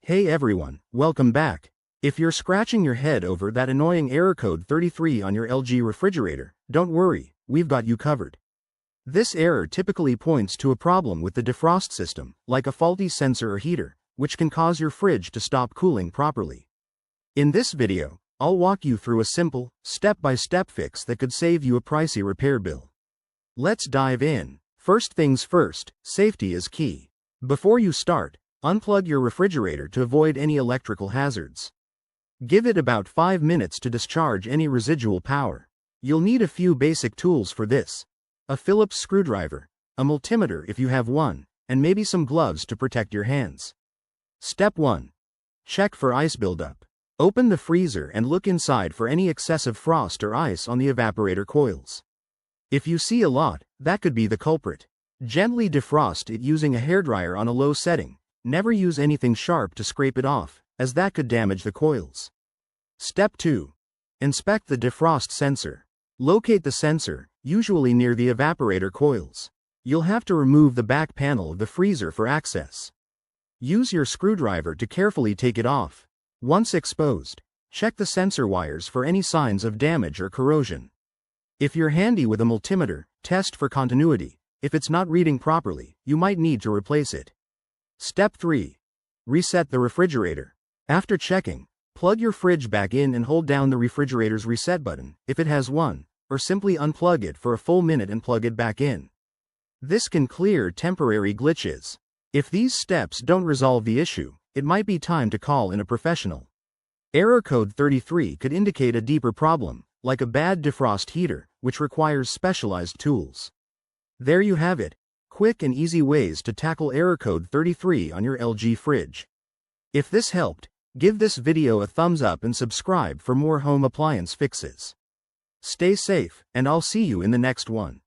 Hey everyone, welcome back. If you're scratching your head over that annoying error code 33 on your LG refrigerator, don't worry, we've got you covered. This error typically points to a problem with the defrost system, like a faulty sensor or heater, which can cause your fridge to stop cooling properly. In this video, I'll walk you through a simple, step-by-step fix that could save you a pricey repair bill. Let's dive in. First things first, safety is key. Before you start, unplug your refrigerator to avoid any electrical hazards. Give it about 5 minutes to discharge any residual power. You'll need a few basic tools for this: a Phillips screwdriver, a multimeter if you have one, and maybe some gloves to protect your hands. Step 1. Check for ice buildup. Open the freezer and look inside for any excessive frost or ice on the evaporator coils. If you see a lot, that could be the culprit. Gently defrost it using a hairdryer on a low setting. Never use anything sharp to scrape it off, as that could damage the coils. Step 2. Inspect the defrost sensor. Locate the sensor, usually near the evaporator coils. You'll have to remove the back panel of the freezer for access. Use your screwdriver to carefully take it off. Once exposed, check the sensor wires for any signs of damage or corrosion. If you're handy with a multimeter, test for continuity. If it's not reading properly, you might need to replace it. Step 3. Reset the refrigerator. After checking, plug your fridge back in and hold down the refrigerator's reset button, if it has one, or simply unplug it for a full minute and plug it back in. This can clear temporary glitches. If these steps don't resolve the issue, it might be time to call in a professional. Error code 33 could indicate a deeper problem, like a bad defrost heater, which requires specialized tools. There you have it. Quick and easy ways to tackle error code 33 on your LG fridge. If this helped, give this video a thumbs up and subscribe for more home appliance fixes. Stay safe, and I'll see you in the next one.